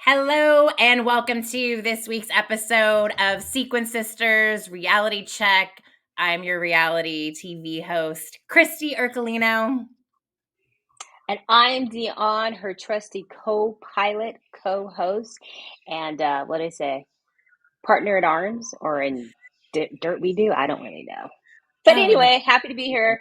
Hello, and welcome to this week's episode of Sequence Sisters Reality Check. I'm your reality TV host, Christy Ercolino. And I'm Dion, her trusty co-pilot, co-host, and what do I say? Partner at arms, or in dirt we do? I don't really know. But Oh, and anyway, happy to be here.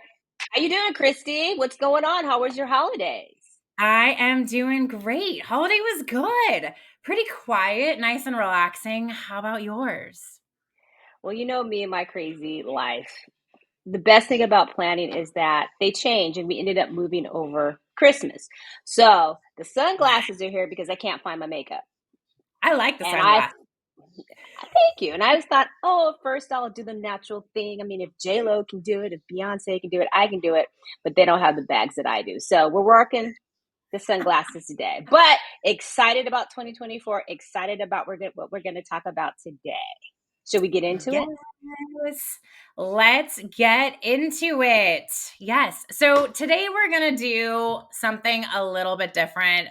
How you doing, Christy? What's going on? How was your holidays? I am doing great. Holiday was good. Pretty quiet, nice and relaxing. How about yours? Well, you know me and my crazy life. The best thing about planning is that they change, and we ended up moving over Christmas. So the sunglasses are here because I can't find my makeup. I like the And I sunglasses. Thank you. And I just thought, oh, first I'll do the natural thing. I mean, if J Lo can do it, if Beyonce can do it, I can do it. But they don't have the bags that I do. So we're working the sunglasses today. But excited about 2024. Excited about what we're going to talk about today. Should we get into Yes. it? Let's get into it. Yes. So today we're going to do something a little bit different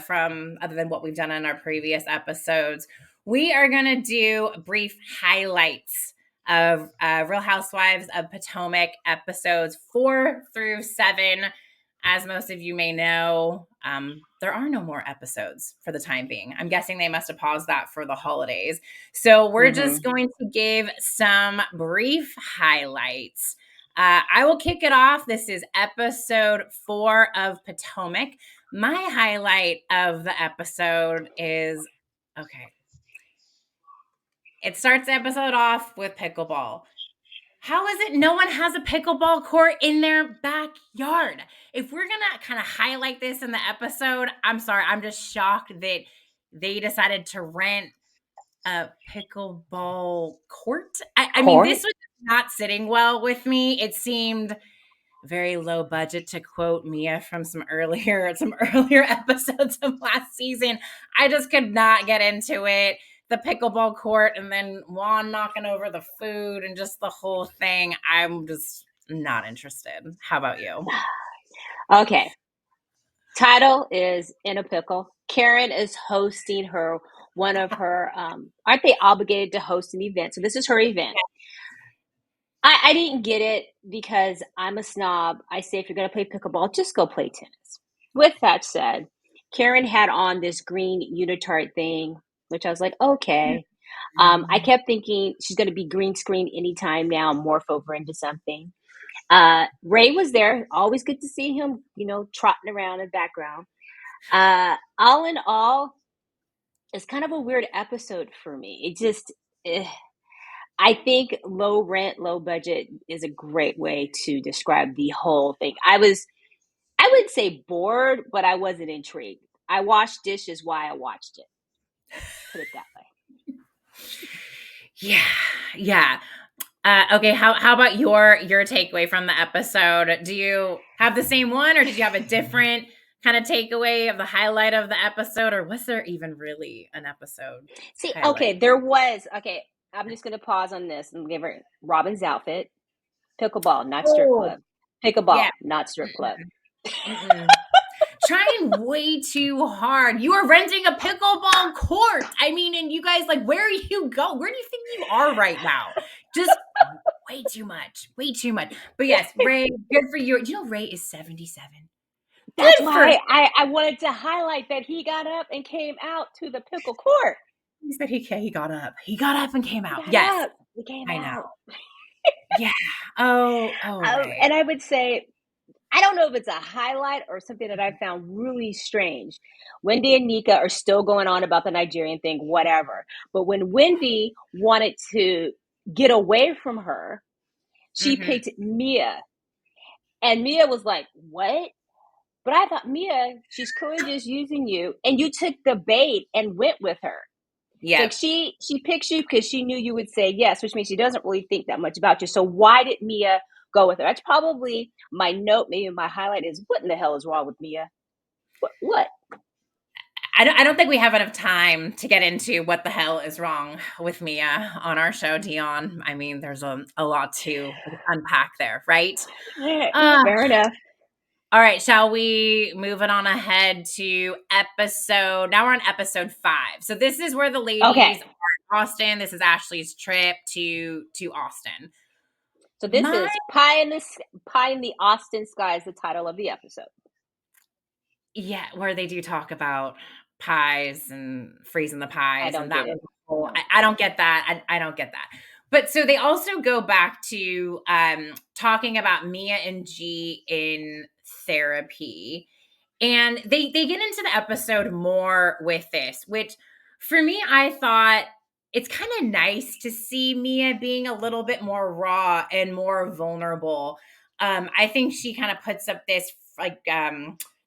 from other than what we've done in our previous episodes. We are going to do brief highlights of Real Housewives of Potomac episodes 4 through 7. As most of you may know, there are no more episodes for the time being. I'm guessing they must have paused that for the holidays. So we're just Mm-hmm. going to give some brief highlights. I will kick it off. This is episode 4 of Potomac. My highlight of the episode is okay. It starts the episode off with pickleball. How is it no one has a pickleball court in their backyard? If we're going to kind of highlight this in the episode, I'm sorry. I'm just shocked that they decided to rent a pickleball court. I mean, Court. this was not sitting well with me. It seemed very low budget, to quote Mia from some earlier episodes of last season. I just could not get into it. The pickleball court and then Juan knocking over the food and just the whole thing. I'm just not interested. How about you? Okay. Title is In a Pickle. Karen is hosting one of her, aren't they obligated to host an event? So this is her event. I didn't get it because I'm a snob. I say if you're going to play pickleball, just go play tennis. With that said, Karen had on this green unitard thing, which I was like, okay. I kept thinking she's going to be green screen anytime now, morph over into something. Ray was there. Always good to see him, trotting around in the background. All in all, it's kind of a weird episode for me. It just, I think low rent, low budget is a great way to describe the whole thing. I would say bored, but I wasn't intrigued. I washed dishes while I watched it. Put it that way. Yeah. Yeah. Okay, how about your takeaway from the episode? Do you have the same one, or did you have a different kind of takeaway of the highlight of the episode, or was there even really an episode See, highlight? okay, there was. Okay, I'm just going to pause on this and give her Robin's outfit. Pickleball, not strip Oh, club. yeah. Pickleball, not strip club. Mm-mm. Trying way too hard. You are renting a pickleball court. I mean, and you guys, like, where you go? Where do you think you are right now? Just way too much. Way too much. But yes, Ray, good for you. You know, Ray is 77. That's Good for why I wanted to highlight that he got up and came out to the pickle court. he said he got up. He got up and came He out. got Yes, up. He came I know. out. Yeah. Oh, Ray. And I would say, I don't know if it's a highlight or something that I found really strange. Wendy and Nika are still going on about the Nigerian thing, whatever. But when Wendy wanted to get away from her, she Mm-hmm. picked Mia. And Mia was like, what? But I thought, Mia, she's clearly just using you. And you took the bait and went with her. It's like Yep. she picks you because she knew you would say yes, which means she doesn't really think that much about you. So why did Mia go with her? That's probably my note. Maybe my highlight is, what in the hell is wrong with Mia? What? I don't think we have enough time to get into what the hell is wrong with Mia on our show, Dion. I mean, there's a lot to unpack there, right? Yeah, Uh, fair enough. All right, shall we move it on ahead to episode? Now we're on episode 5. So this is where the ladies Okay. are in Austin. This is Ashley's trip to Austin. So this My is Pie in the Austin Sky is the title of the episode. Yeah, where they do talk about pies and freezing the I pies, don't and get that it. was the whole No. I don't get that. I don't get that. But so they also go back to talking about Mia and G in therapy. And they get into the episode more with this, which for me, I thought it's kind of nice to see Mia being a little bit more raw and more vulnerable. I think she kind of puts up this like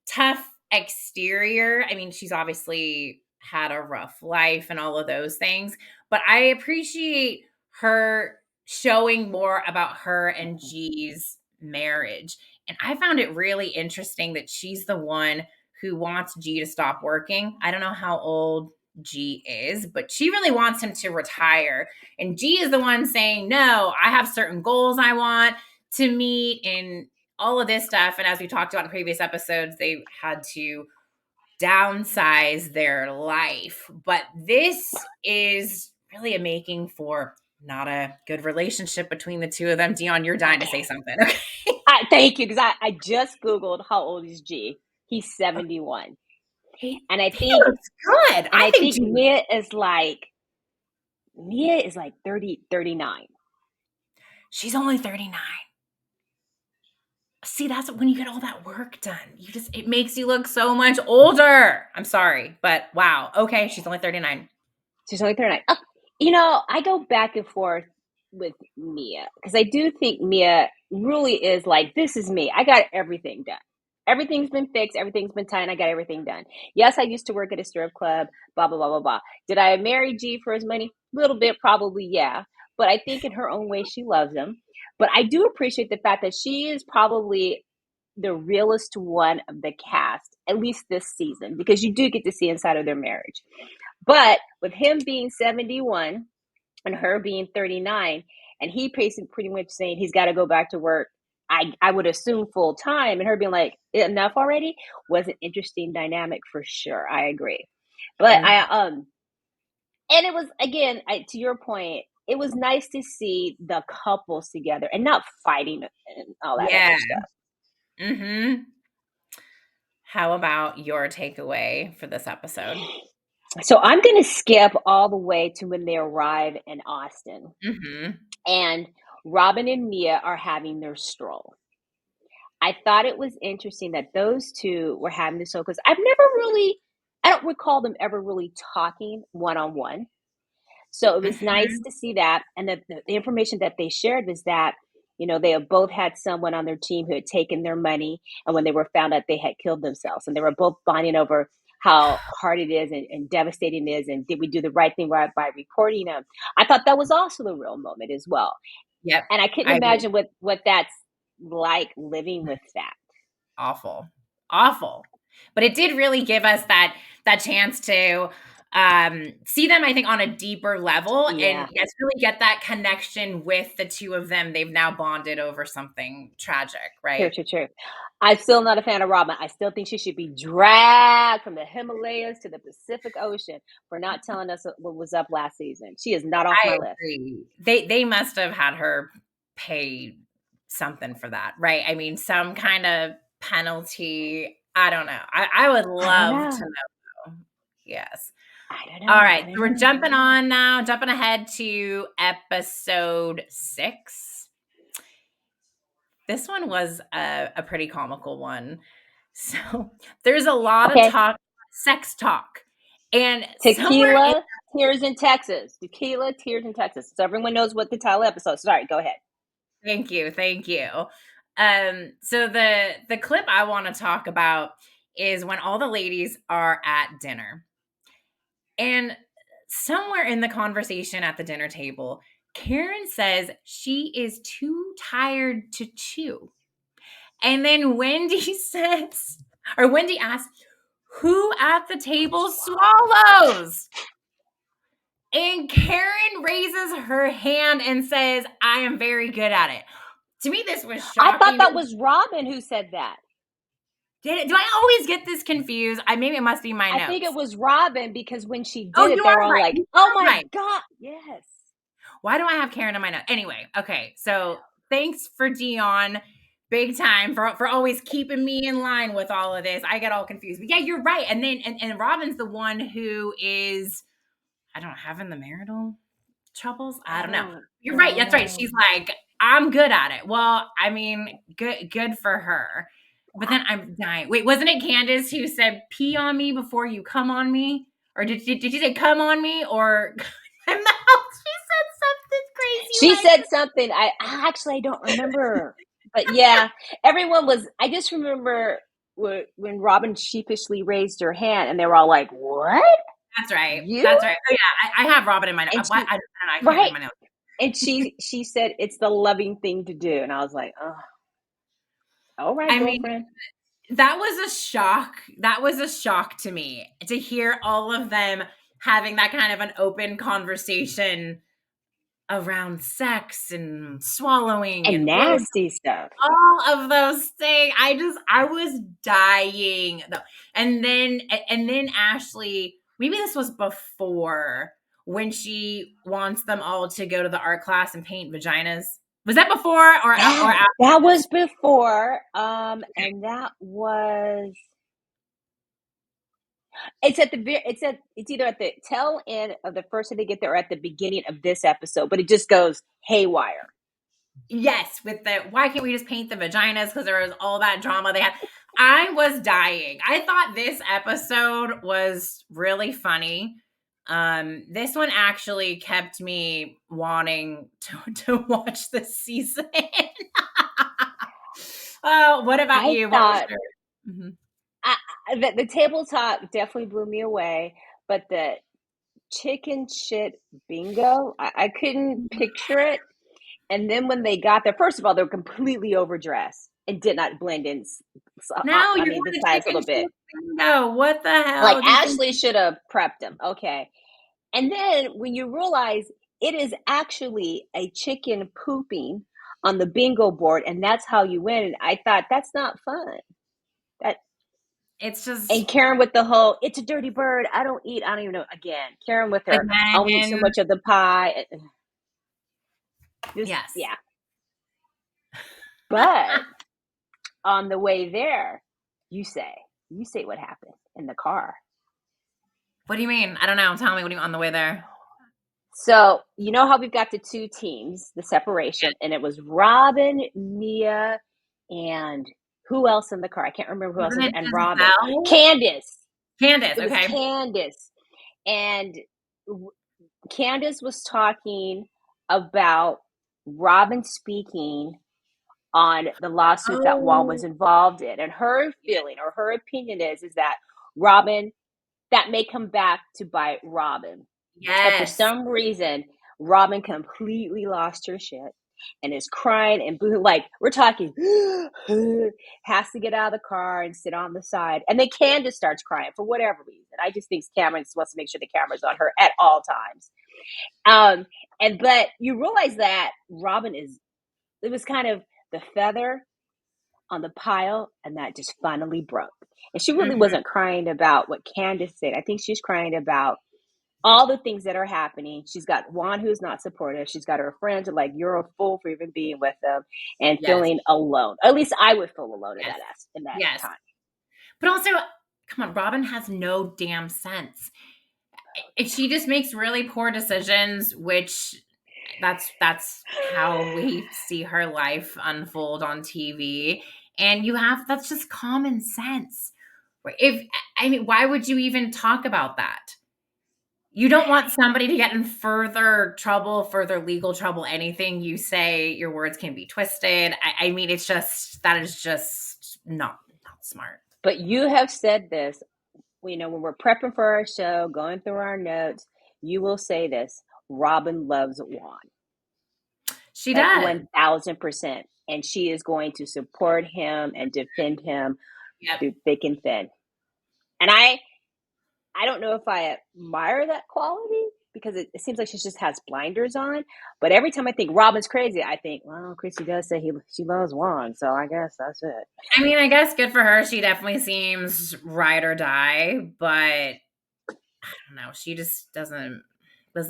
tough exterior. I mean, she's obviously had a rough life and all of those things, but I appreciate her showing more about her and G's marriage. And I found it really interesting that she's the one who wants G to stop working. I don't know how old G is, but she really wants him to retire. And G is the one saying, no, I have certain goals I want to meet and all of this stuff. And as we talked about in previous episodes, they had to downsize their life. But this is really a making for not a good relationship between the two of them. Dion, you're dying to say something. Thank you, because I just Googled how old is G. He's 71. And I He think looks good. I think G, Mia is like 30, 39. she's only 39. See, that's when you get all that work done. It makes you look so much older. I'm sorry, but wow. Okay, she's only 39. She's only 39. I go back and forth with Mia because I do think Mia really is like, this is me. I got everything done. Everything's been fixed. Everything's been tight. I got everything done. Yes, I used to work at a strip club, blah, blah, blah, blah, blah. Did I marry G for his money? A little bit, probably, yeah. But I think in her own way, she loves him. But I do appreciate the fact that she is probably the realest one of the cast, at least this season, because you do get to see inside of their marriage. But with him being 71 and her being 39, and he pretty much saying he's got to go back to work, I would assume full time, and her being like, enough already, was an interesting dynamic for sure. I agree. But Oh, and it was, again, to your point, it was nice to see the couples together and not fighting and all that other yeah. stuff. Mm-hmm. How about your takeaway for this episode? So I'm going to skip all the way to when they arrive in Austin. Mm-hmm. And Robin and Mia are having their stroll. I thought it was interesting that those two were having this stroll because I don't recall them ever really talking one on one. So it was nice Mm-hmm. to see that. And the information that they shared was that, they have both had someone on their team who had taken their money. And when they were found out, they had killed themselves. And they were both bonding over how hard it is and devastating it is. And did we do the right thing by reporting them? I thought that was also the real moment as well. Yep. And I couldn't I agree. imagine what that's like living with that. Awful. Awful. But it did really give us that chance to see them, I think, on a deeper level and Yeah. yes, really get that connection with the two of them. They've now bonded over something tragic, True, right? true, true. I'm still not a fan of Robin. I still think she should be dragged from the Himalayas to the Pacific Ocean for not telling us what was up last season. She is not off I my list. agree. They must have had her pay something for that, right? I mean, some kind of penalty. I don't know. I would I don't love to know. know. Yes. I don't All know. right. I don't So we're know. jumping on now, jumping ahead to episode 6. This one was a pretty comical one. So there's a lot of Okay. talk, sex talk. And somewhere in Tequila, Tears in Texas. Tequila, Tears in Texas. So everyone knows what the title episode. Sorry, go ahead. Thank you, thank you. So the clip I want to talk about is when all the ladies are at dinner. And somewhere in the conversation at the dinner table, Karen says she is too tired to chew. And then Wendy says, or Wendy asks, who at the table swallows? And Karen raises her hand and says, I am very good at it. To me, this was I thought shocking. that was Robin who said that. Do I always get this confused? Maybe it must be my I think it notes. was Robin because when she Oh, did it, you they were are all right. like, You "Oh are my right. God, yes." Why do I have Karen in my note? Anyway, okay. So thanks for Dion, big time for always keeping me in line with all of this. I get all confused, but yeah, you're right. And then and Robin's the one who is I don't having the marital troubles. I don't know. You're right. Don't That's right. know. She's like, I'm good at it. Well, I mean, good for her. But then I'm dying. Wait, wasn't it Candace who said pee on me before you come on me? Or did you say come on me? Or my mouth? She said something crazy She like said something. I don't remember, but yeah, everyone was. I just remember when Robin sheepishly raised her hand, and they were all like, "What? that's right. You?" That's right. Oh yeah, I have Robin in my note. And Why she, I don't know, I can't read right, my notes. and she said it's the loving thing to do, and I was like, "Oh, all right, I mean, girlfriend." that was a shock. That was a shock to me to hear all of them having that kind of an open conversation around sex and swallowing And and blow nasty stuff. all of those things. I was dying though. And then Ashley, maybe this was before when she wants them all to go to the art class and paint vaginas. Was that before or That after that this? was before, Okay. and that was it's either at the tail end of the first time they get there or at the beginning of this episode, but it just goes haywire. Yes, with the why can't we just paint the vaginas? Because there was all that drama they had. I was dying. I thought this episode was really funny. This one actually kept me wanting to watch this season. Oh, what about I you? What was thought your Mhm. I, the tabletop definitely blew me away, but the chicken shit bingo, I couldn't picture it. And then when they got there, first of all, they were completely overdressed and did not blend in. Now I you're mean, going the to size a chicken little bit. shit bingo. What the Like hell? These things Ashley should have prepped them. Okay. And then when you realize it is actually a chicken pooping on the bingo board and that's how you win, I thought that's not fun. That it's just and Karen with the whole it's a dirty bird. I don't even know again. Karen with her I only eat so again. much of the pie. Just Yes. yeah. But on the way there, you say you say what happened in the car. What do you mean? I don't know. Tell me what do you on the way there? So you know how we've got the two teams, the separation, and it was Robin, Mia, and who else in the car? I can't remember who else Wasn't was, it and Robin. Giselle? Candace. Candace, It was okay. Candace. And Candace was talking about Robin speaking on the lawsuit that Juan was Oh, involved in. And her yeah. feeling or her opinion is that Robin, that may come back to bite Robin. And for Yes. some reason, Robin completely lost her shit and is crying and boohoo. Like, we're talking, has to get out of the car and sit on the side. And then Candace starts crying for whatever reason. I just think Cameron just wants to make sure the camera's on her at all times. Um, but you realize that Robin it was kind of the feather on the pile, and that just finally broke. And she really Mhm. wasn't crying about what Candace said. I think she's crying about all the things that are happening. She's got Juan who's not supportive. She's got her friends who are like, you're a fool for even being with them and Yes. feeling alone. At least I would feel alone Yes. in that Yes. time. But also, come on, Robin has no damn sense. She just makes really poor decisions, which that's how we see her life unfold on TV. And that's just common sense. If I mean, why would you even talk about that? You don't want somebody to get in further trouble, further legal trouble, anything you say, your words can be twisted. I mean, that is just not smart. But you have said this, when we're prepping for our show, going through our notes, you will say this: Robin loves Juan, She like does. 1000%. And she is going to support him and defend him Yep. through thick and thin. And I don't know if I admire that quality, because it seems like she just has blinders on. But every time I think Robin's crazy, I think, well, Chrissy does say she loves Juan, so I guess that's it. I mean, I guess good for her. She definitely seems ride or die, but I don't know. She just doesn't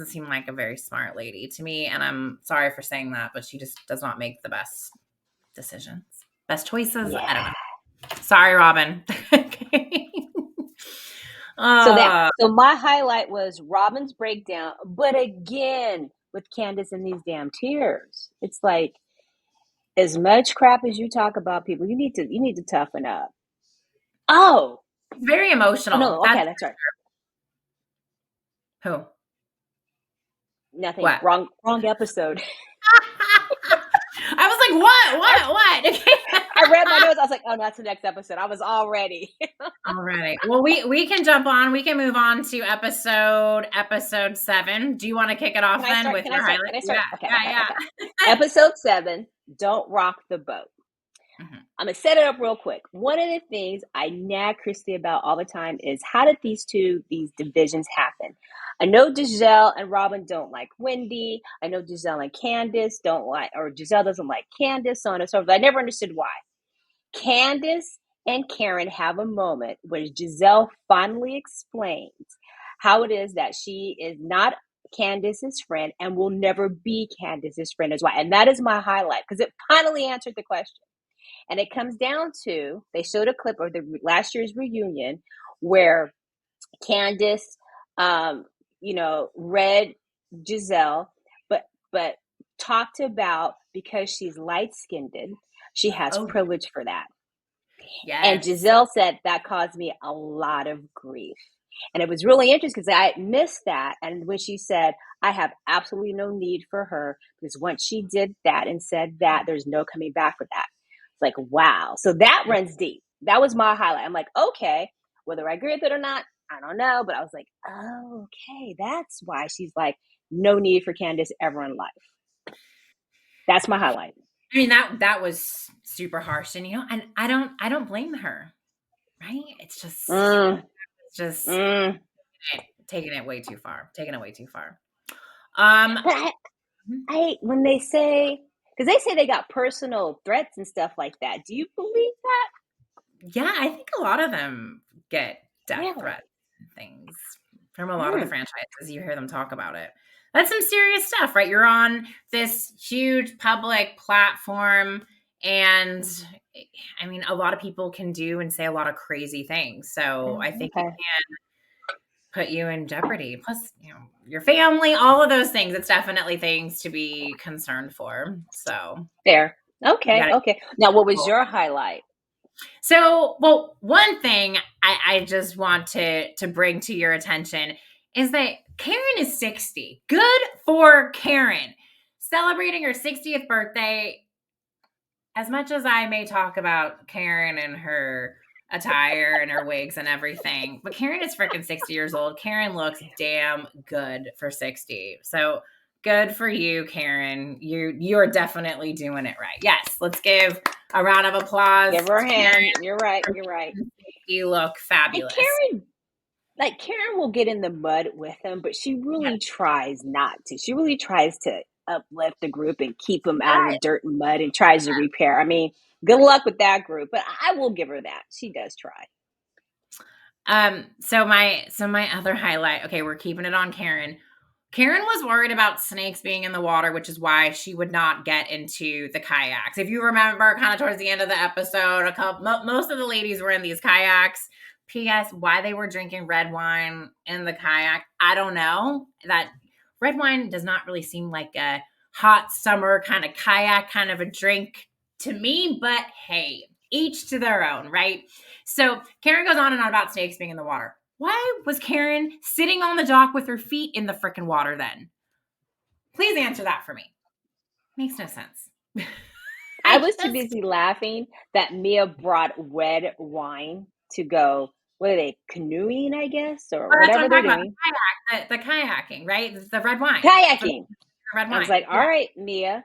seem like a very smart lady to me. And I'm sorry for saying that, but she just does not make the best decisions, best choices. Yeah. I don't know. Sorry, Robin. Okay. So my highlight was Robin's breakdown, but again with Candace and these damn tears. It's like, as much crap as you talk about people, you need to toughen up. Oh, very emotional. no, okay, That's that's right. who? Nothing. What? Wrong episode. I was like, what? I read my notes. I was like, oh, no, that's the next episode. I was all ready. All right. Well, we can jump on. We can move on to episode 7. Do you want to kick it off then with your highlight? Can I start? Okay. Yeah. Episode 7, Don't Rock the Boat. Mm-hmm. I'm going to set it up real quick. One of the things I nag Christy about all the time is, how did these divisions happen? I know Giselle and Robin don't like Wendy. I know Giselle and Candace don't like, or Giselle doesn't like Candace, so on and so forth. I never understood why. Candace and Karen have a moment where Giselle finally explains how it is that she is not Candace's friend and will never be Candace's friend as well. And that is my highlight, because it finally answered the question. And it comes down to, they showed a clip of the last year's reunion where Candace, read Giselle, but talked about, because she's light-skinned, she has privilege for that. Yes. And Giselle said that caused me a lot of grief. And it was really interesting because I missed that. And when she said, I have absolutely no need for her, because once she did that and said that, there's no coming back for that. It's like, wow. So that runs deep. That was my highlight. I'm like, okay, whether I agree with it or not, I don't know. But I was like, oh, okay, that's why she's like, no need for Candace ever in life. That's my highlight. I mean, that was super harsh, and and I don't blame her, right? It's just taking it way too far. But I when they say, because they say they got personal threats and stuff like that. Do you believe that? Yeah, I think a lot of them get death threats and things from a lot of the franchises. You hear them talk about it. That's some serious stuff, right? You're on this huge public platform, and I mean, a lot of people can do and say a lot of crazy things. So I think it can put you in jeopardy. Plus, your family, all of those things. It's definitely things to be concerned for. So fair. Okay. Now, what was your highlight? So, well, one thing I just want to bring to your attention is that Karen is 60. Good for Karen. Celebrating her 60th birthday. As much as I may talk about Karen and her attire and her wigs and everything, but Karen is freaking 60 years old. Karen looks damn good for 60. So good for you, Karen. You're definitely doing it right. Yes, let's give a round of applause. Give her a hand. You're right. You look fabulous. Karen will get in the mud with them, but she really tries not to. She really tries to uplift the group and keep them out of the dirt and mud, and tries to repair. I mean, good luck with that group, but I will give her that. She does try. So my other highlight, okay, we're keeping it on Karen. Karen was worried about snakes being in the water, which is why she would not get into the kayaks. If you remember, kind of towards the end of the episode, most of the ladies were in these kayaks. P.S. Why they were drinking red wine in the kayak, I don't know. That red wine does not really seem like a hot summer kind of kayak kind of a drink to me, but hey, each to their own, right? So Karen goes on and on about snakes being in the water. Why was Karen sitting on the dock with her feet in the frickin' water then? Please answer that for me. Makes no sense. I was too busy laughing that Mia brought red wine to go, what are they, canoeing, I guess, or whatever they're doing. The kayaking, right? The red wine. Kayaking. The red wine. I was like, all right, Mia.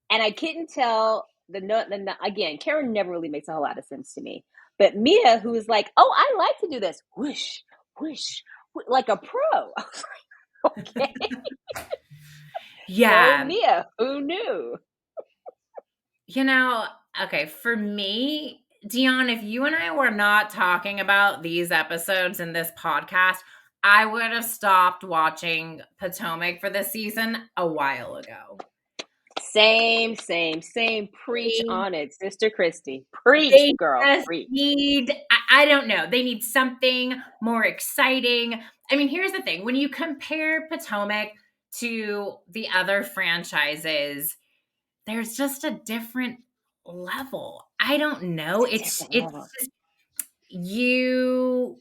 And I couldn't tell again, Karen never really makes a whole lot of sense to me. But Mia, who is like, oh, I like to do this, whoosh, whoosh, like a pro. I was like, Okay. Oh, Yeah. Mia, who knew? You know, okay, for me, Dion, if you and I were not talking about these episodes in this podcast, I would have stopped watching Potomac for this season a while ago. Same, same, same. Preach They, on it, Sister Christy. Preach, they girl, just preach. need, I don't know, they need something more exciting. I mean, here's the thing, when you compare Potomac to the other franchises, there's just a different level. I don't know. It's a It's different it's level. just you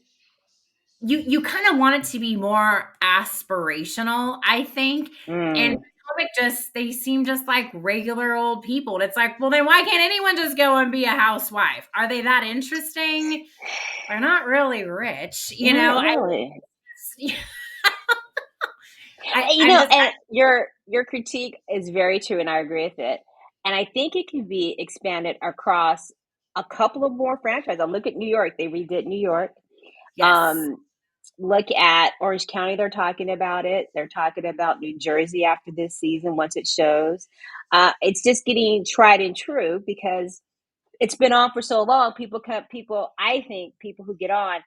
you kind of want it to be more aspirational, I think. And Mm. Potomac just they seem just like regular old people. And it's like, well, then why can't anyone just go and be a housewife? Are they that interesting? They're not really rich, you know. Not really. You I'm know, just and your critique is very true, and I agree with it. And I think it can be expanded across a couple of more franchises. Look at New York; they redid New York. yes, Um, Look at Orange County; they're talking about it. They're talking about New Jersey after this season once it shows. It's just getting tried and true because it's been on for so long. People. I think people who get on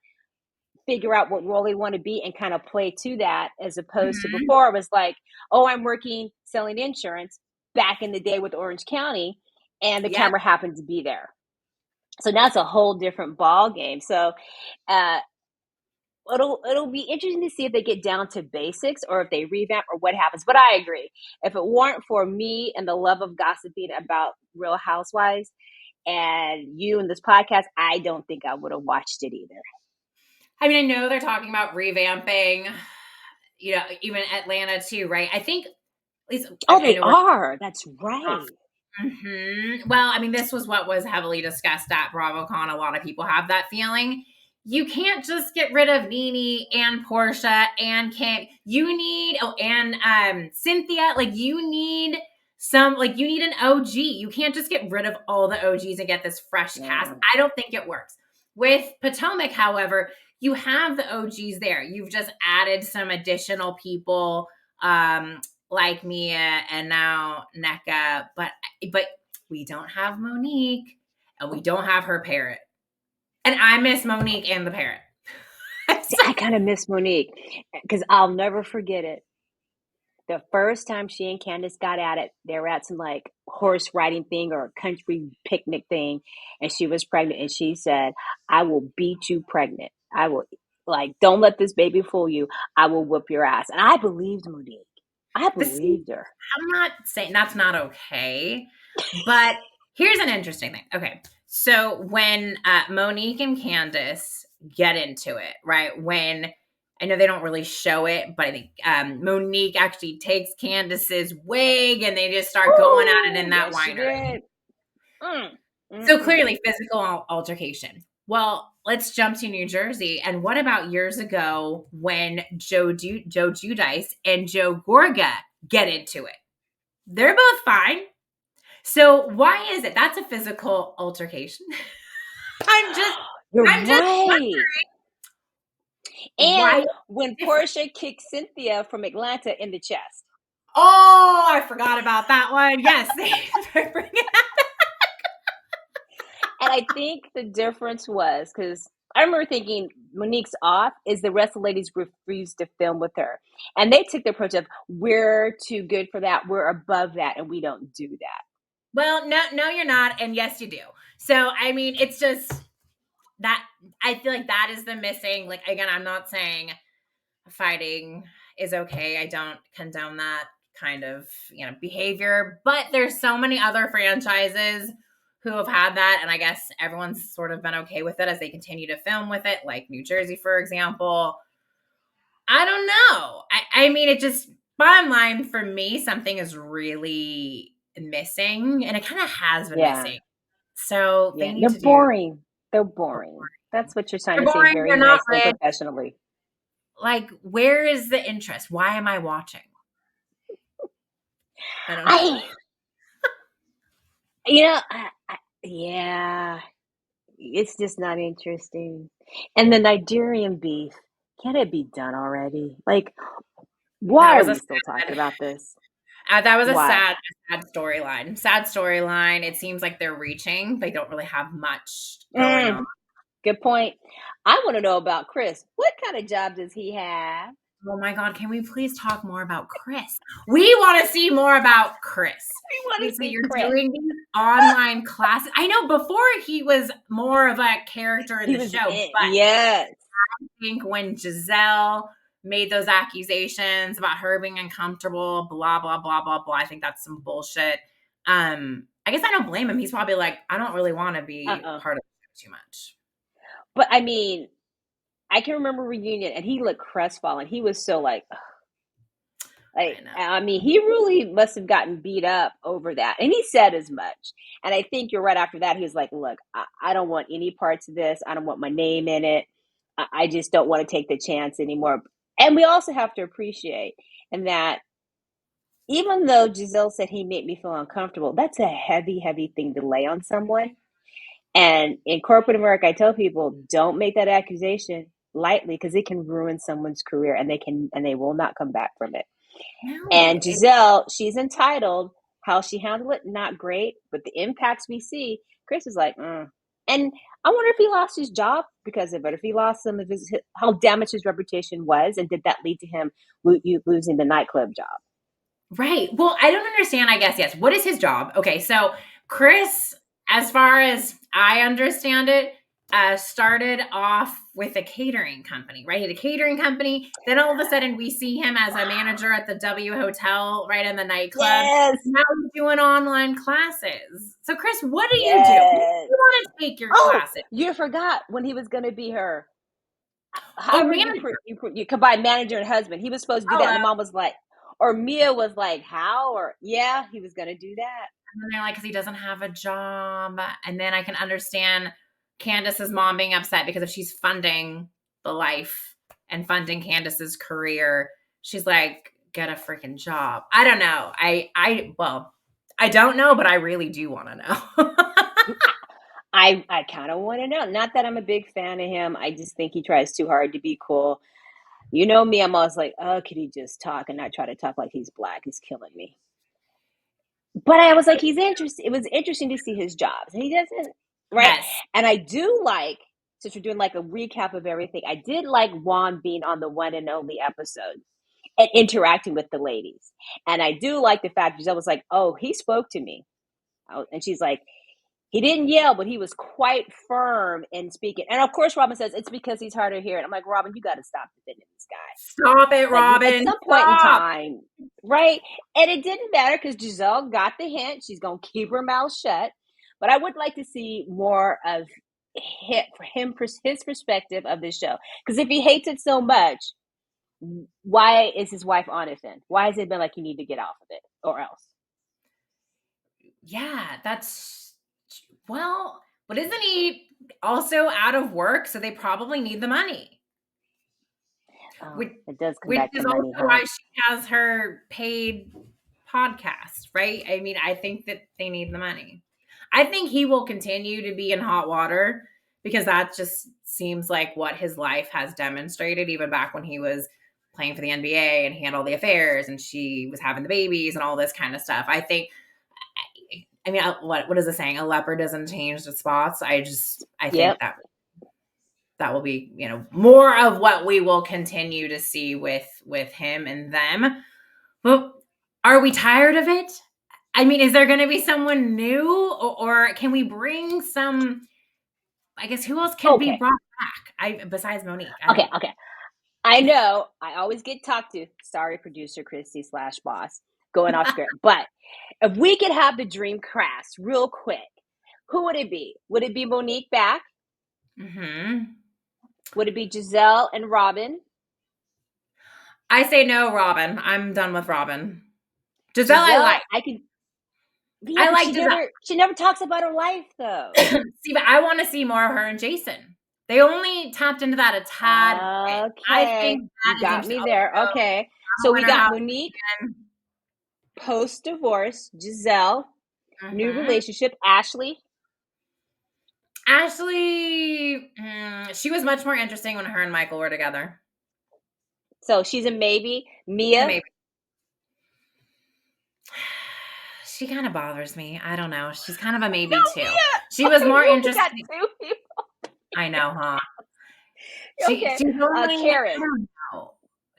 figure out what role they want to be and kind of play to that, as opposed to mhm, before it was like, oh, I'm working selling insurance back in the day with Orange County, and the yep. camera happened to be there. So now it's a whole different ball game. So uh, it'll be interesting to see if they get down to basics or if they revamp or what happens. But I agree. If it weren't for me and the love of gossiping about Real Housewives and you and this podcast, I don't think I would have watched it either. I mean, I know they're talking about revamping, you know, even Atlanta too, right? I think at least Oh, I they know we're are. That's right. Well, I mean, this was what was heavily discussed at BravoCon. A lot of people have that feeling. You can't just get rid of Nene and Portia and Kim. You need and Cynthia. Like you need you need an OG. You can't just get rid of all the OGs and get this fresh cast. Yeah. I don't think it works. With Potomac, however, you have the OGs there. You've just added some additional people. Like Mia and now NECA, but we don't have Monique and we don't have her parrot. And I miss Monique and the parrot. See, I kind of miss Monique because I'll never forget it. The first time she and Candace got at it, they were at some like horse riding thing or country picnic thing, and she was pregnant, and she said, "I will beat you pregnant. I will, like, don't let this baby fool you. I will whoop your ass." And I believed Monique. I The see, believed her. I'm not saying that's not okay, but here's an interesting thing. Okay, so when Monique and Candace get into it, right? When I know they don't really show it, but I think Monique actually takes Candace's wig and they just start going at it in Ooh, that yes, she winery. did. Mm, So mm. clearly, physical altercation. Well, let's jump to New Jersey. And what about years ago when Joe Judice and Joe Gorga get into it? They're both fine. So why is it that's a physical altercation? I'm just, You're I'm just right. why And is when it different? Portia kicked Cynthia from Atlanta in the chest. Oh, I forgot about that one. Yes, And I think the difference was because I remember thinking Monique's off is the rest of the ladies refused to film with her. And they took the approach of, we're too good for that. We're above that. And we don't do that. Well, no, you're not, and yes, you do. So I mean, it's just that I feel like that is the missing. Like again, I'm not saying fighting is okay. I don't condone that kind of, behavior, but there's so many other franchises who have had that and I guess everyone's sort of been okay with it as they continue to film with it, like New Jersey for example. I don't know. I mean it just bottom line for me something is really missing and it kind of has been Yeah. missing. So they Yeah. need They're to do boring. They're boring. That's what you're trying they're to say boring, very they're not nicely and rich. professionally. Like where is the interest? Why am I watching? I don't know. I, you know, yeah, it's just not interesting. And the Nigerian beef, can it be done already? Like, Why That are was a we still talking sad about this? that was Why? a sad storyline. Sad storyline. It seems like they're reaching. They don't really have much going on. Mm, good point. I want to know about Chris. What kind of job does he have? Oh my God, can we please talk more about Chris? We want to see more about Chris. We want Wait, to so see you're Chris. doing these online classes? I know before he was more of a character in He the was show, in. but Yes. I think when Giselle made those accusations about her being uncomfortable, blah, blah, blah, blah, blah, I think that's some bullshit. I guess I don't blame him. He's probably like, I don't really want to be Uh-uh. part of it too much. But I mean, I can remember reunion, and he looked crestfallen. He was so I know. I mean, he really must have gotten beat up over that. And he said as much. And I think you're right after that. He was like, look, I don't want any parts of this. I don't want my name in it. I just don't want to take the chance anymore. And we also have to appreciate and that even though Giselle said he made me feel uncomfortable, that's a heavy, heavy thing to lay on someone. And in corporate America, I tell people don't make that accusation lightly because it can ruin someone's career and they will not come back from it. No, And Giselle, she's entitled. How she handled it, not great, but the impacts we see, Chris is like, And I wonder if he lost his job because of it, if he lost some of how damaged his reputation was, and did that lead to him losing the nightclub job? right. Well, I don't understand, I guess, yes. What is his job? Okay, so Chris, as far as I understand it, started off with a catering company, right? He had a catering company. Then all of a sudden, we see him as a manager at the W Hotel, right in the nightclub. Yes, Now he's doing online classes. So, Chris, what do you do? When do yes. you want to take your Oh, classes? you forgot when he was going to be her. Oh, However, manager. you combine manager and husband, he was supposed to do that, and Hello. the mom was like, or Mia was like, "How?" Or yeah, he was going to do that. And then they're like, because he doesn't have a job. And then I can understand Candace's mom being upset because if she's funding the life and funding Candace's career, she's like, get a freaking job. I don't know. Well, I don't know, but I really do want to know. I kind of want to know. Not that I'm a big fan of him. I just think he tries too hard to be cool. You know me, I'm always like, oh, could he just talk and not try to talk like he's black? He's killing me. But I was like, he's interesting. It was interesting to see his jobs. He doesn't, right? Yes. And I do like, since we're doing like a recap of everything, I did like Juan being on the one and only episode and interacting with the ladies. And I do like the fact Giselle was like, oh, he spoke to me. And she's like, he didn't yell, but he was quite firm in speaking. And of course, Robin says it's because he's hard of hearing. I'm like, Robin, you got to stop defending this guy. Stop it, Like at Robin. some point in Stop. time, right? And it didn't matter because Giselle got the hint. She's gonna keep her mouth shut. But I would like to see more of his perspective of this show. Because if he hates it so much, why is his wife on it then? Why has it been like you need to get off of it or else? Yeah, well, but isn't he also out of work? So they probably need the money. Oh, Which it does come which back to is money, also huh? why she has her paid podcast, right? I mean, I think that they need the money. I think he will continue to be in hot water because that just seems like what his life has demonstrated, even back when he was playing for the NBA and he had all the affairs and she was having the babies and all this kind of stuff. I mean, what is the saying? A leopard doesn't change the spots. I think Yep. that will be, more of what we will continue to see with him and them. But are we tired of it? I mean, is there going to be someone new, or can we bring some? I guess who else can be Okay. brought back? Besides Monique, I don't Okay. know. Okay. I know I always get talked to. Sorry, producer Christy slash boss, going off script. But if we could have the dream cast real quick, who would it be? Would it be Monique back? Mm-hmm. Would it be Giselle and Robin? I say no, Robin. I'm done with Robin. Giselle, I Giselle, like. I can. Yeah, I but like Giselle. she never talks about her life though. See, but I want to see more of her and Jason. They only tapped into that a tad bit. I Okay, think you that is got interesting. me there. Also, Okay, I so we wonder got how. Monique post divorce, Giselle new Mhm. relationship, Ashley. Ashley, she was much more interesting when her and Michael were together. So she's a maybe. So Mia. maybe she kind of bothers me. I don't know. She's kind of a No, maybe too. She Mia. was Okay, more you only interesting. got two people. I know, huh? Okay. She's only, I Karen. don't know.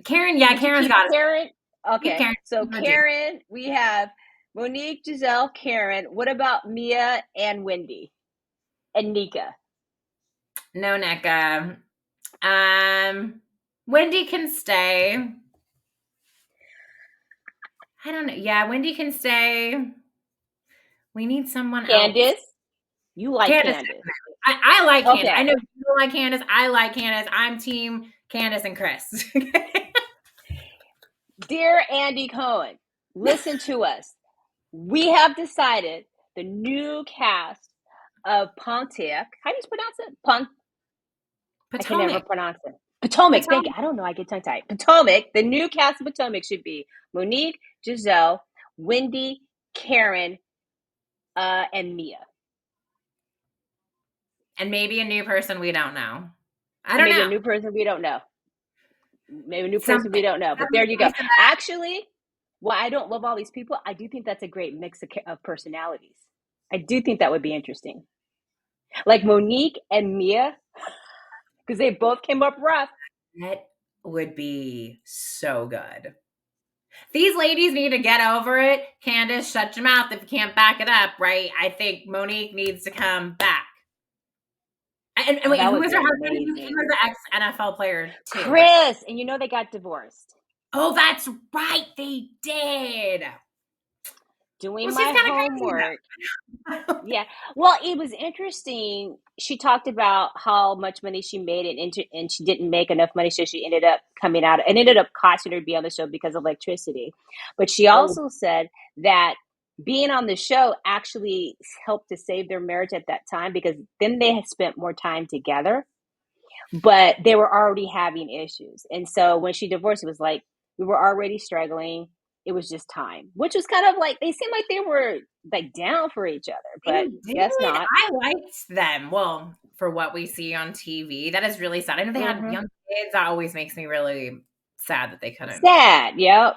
Karen, yeah, Would you Karen's keep got it. Karen? Keep Okay. Karen. So She's legit. Karen, we have Monique, Giselle, Karen. What about Mia and Wendy and Nika? No, NECA. Wendy can stay. I don't know. Yeah, Wendy can stay. We need someone else. Candace. You like Candace, Candace. definitely. I like Candace. I Okay. know you don't like Candace. I like Candace. I'm team Candace and Chris. Dear Andy Cohen, listen to us. We have decided the new cast of Pontiac. How do you pronounce it? I can never Potomac. pronounce it. Potomac. Thank you. Potomac. I don't know. I get tongue tied. Potomac. The new cast of Potomac should be Monique, Giselle, Wendy, Karen, and Mia. And maybe a new person we don't know. I And don't maybe a know. new person we don't know. Maybe a new person we Something. don't know. But there Something you go. nice in that. Actually, while I don't love all these people, I do think that's a great mix of personalities. I do think that would be interesting. Like Monique and Mia, because they both came up rough. That would be so good. These ladies need to get over it. Candace, shut your mouth if you can't back it up, right? I think Monique needs to come back. And Oh, wait, that who would was be her husband? He amazing. was the ex NFL player too, right? Chris, and you know they got divorced. Oh, that's right. They did. Doing Well, she's my kind of homework. crazy though. Yeah. Well, it was interesting. She talked about how much money she made and she didn't make enough money, so she ended up coming out and ended up costing her to be on the show because of electricity. But she Oh, also said that being on the show actually helped to save their marriage at that time because then they had spent more time together, but they were already having issues. And so when she divorced, it was like we were already struggling. It was just time, which was kind of like they seemed like they were like down for each other, they but guess did. not. I liked them. Well, for what we see on TV, that is really sad. I know they had Hmm. young kids. That always makes me really sad that they couldn't. Sad, yep.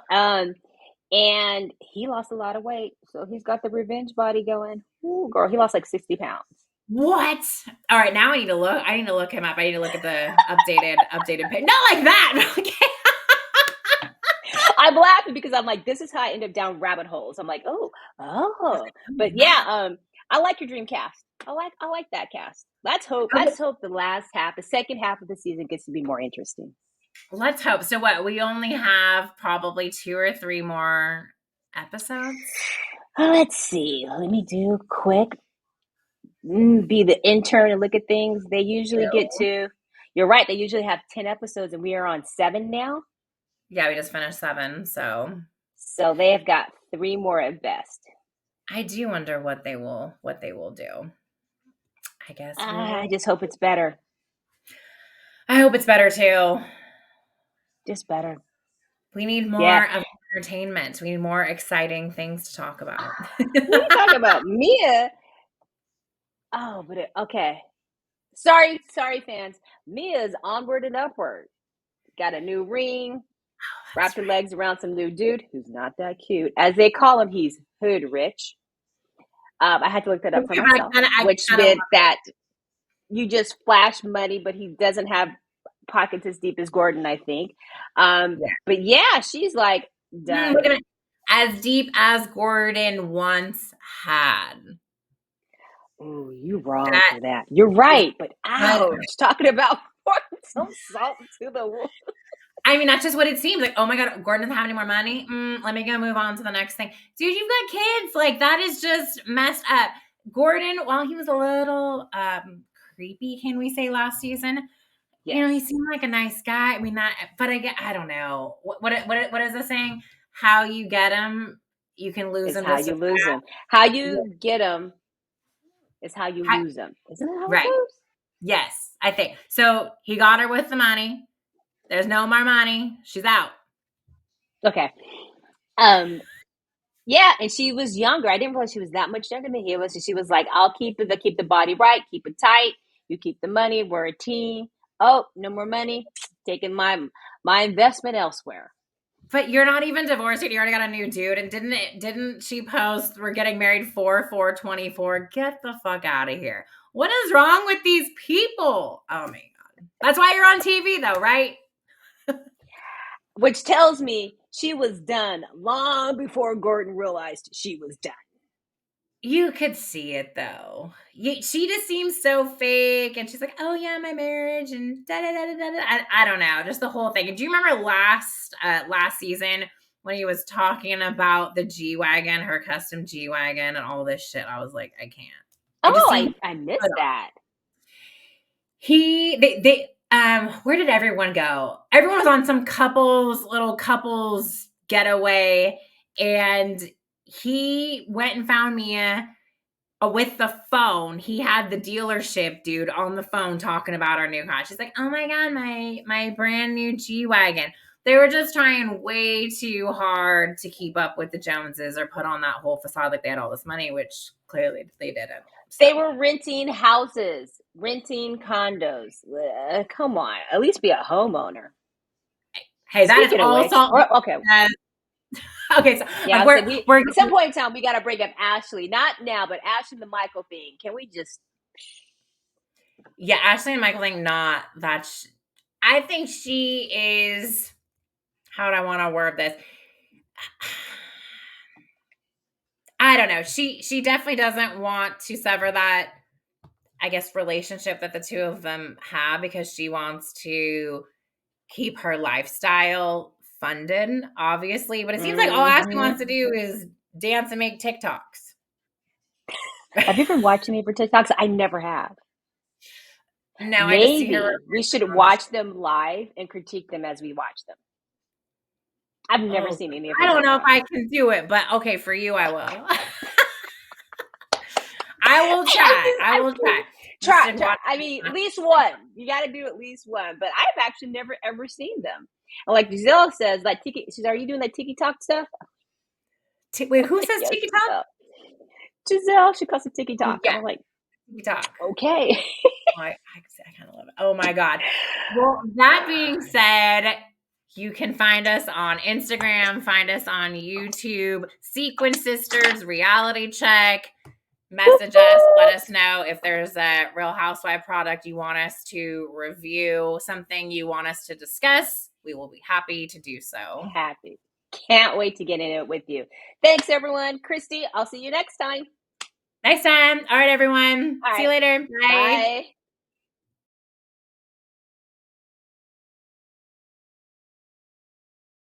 And he lost a lot of weight, so he's got the revenge body going. Ooh, girl, he lost like 60 pounds. What? All right, now I need to look. I need to look him up. I need to look at the updated page. Not like that. Okay. I'm laughing because I'm like, this is how I end up down rabbit holes. I'm like, oh, but yeah, I like your dream cast. I like that cast. Let's hope. Okay, Let's hope the second half of the season gets to be more interesting. let's hope. So what? We only have probably 2 or 3 more episodes. Let's see. Let me do quick. Be the intern and look at things. They usually get Ew. to. You're right. They usually have 10 episodes, and we are on 7 now. Yeah, we just finished 7, so So they have got 3 more at best. I do wonder what they will do. I guess we I will. just hope it's better. I hope it's better too. Just better. We need Yeah. more of entertainment. We need more exciting things to talk about. When you talk about Mia, okay. Sorry, fans. Mia's onward and upward. Got a new ring. That's Wrapped her legs around some new dude who's not that cute. As they call him, he's hood rich. I had to look that up for right. myself, I which kind of meant that you just flash money, but he doesn't have pockets as deep as Gordon, I think. yeah. But yeah, she's like Look done. at it. As deep as Gordon once had. Oh, you wrong That for that. You're is right, but good. ouch. Talking about pouring some salt to the wound. I mean, that's just what it seems like. Oh my God, Gordon doesn't have any more money. Let me go move on to the next thing. Dude, you've got kids. Like, that is just messed up. Gordon, while he was a little creepy, can we say, last season, Yes. he seemed like a nice guy. I mean, but I don't know. What is the saying? How you get him, you can lose Is him how just you as lose fast. them. How Yeah. you get them is how you lose them. Isn't that how it Right. goes? Yes, I think. So he got her with the money. There's no more money. She's out. Okay. Um, yeah, and she was younger. I didn't realize she was that much younger than he was. She was like, I'll keep the body right, keep it tight. You keep the money. We're a team. Oh, no more money. Taking my investment elsewhere. But you're not even divorced yet. You already got a new dude. And didn't she post, we're getting married 4/4/24? Get the fuck out of here. What is wrong with these people? Oh my God. That's why you're on TV though, right? Which tells me she was done long before Gordon realized she was done. You could see it though. She just seems so fake, and she's like, "Oh yeah, my marriage," and da da da da da. I don't know, just the whole thing. And do you remember last season when he was talking about the G wagon, her custom G wagon, and all this shit? I was like, I can't. It just Oh, seemed I put missed on. that. They where did everyone go? Everyone was on some little couples getaway, and he went and found Mia with the phone. He had the dealership dude on the phone talking about our new car. She's like, "Oh my God, my brand new G Wagon." They were just trying way too hard to keep up with the Joneses or put on that whole facade like they had all this money, which clearly they didn't. So, They were renting houses, renting condos. Come on, at least be a homeowner. hey, that is Speaking of all which, salt. okay, Okay, so yeah, I said we we're at some point in time we got to break up Ashley. Not now, but Ashley and the Michael thing. Can we just? yeah, Ashley and Michael think not that. I think she is. How would I want to word this? I don't know. She definitely doesn't want to sever that, I guess, relationship that the two of them have, because she wants to keep her lifestyle funded, obviously. But it seems like all Ashley Mm-hmm. wants to do is dance and make TikToks. Have you been watching me for TikToks? I never have. No, I just see her Maybe we should on the show. watch them live and critique them as we watch them. I've never Oh, seen any of her I don't know if I TikToks. can do it, but okay, for you, I will. I will try. I I've will seen, try. You try, should try. watch. I mean, at least one. You got to do at least one. But I've actually never ever seen them. And like Giselle says, like Tiki, she's, are you doing that Tiki Talk stuff? Wait, I'm who like, says yes, TikTok? Giselle. Giselle, she calls it Tiki Talk. Yeah, I'm like, TikTok. okay. I kind of love it. Oh my God. Well, that being said, you can find us on Instagram, find us on YouTube, Sequin Sisters, Reality Check. Message us, let us know if there's a Real Housewife product you want us to review, something you want us to discuss. We will be happy to do so. Happy. Can't wait to get in it with you. Thanks, everyone. Christy, I'll see you next time. Next time. All right, everyone. All See you right. later. Bye. Bye.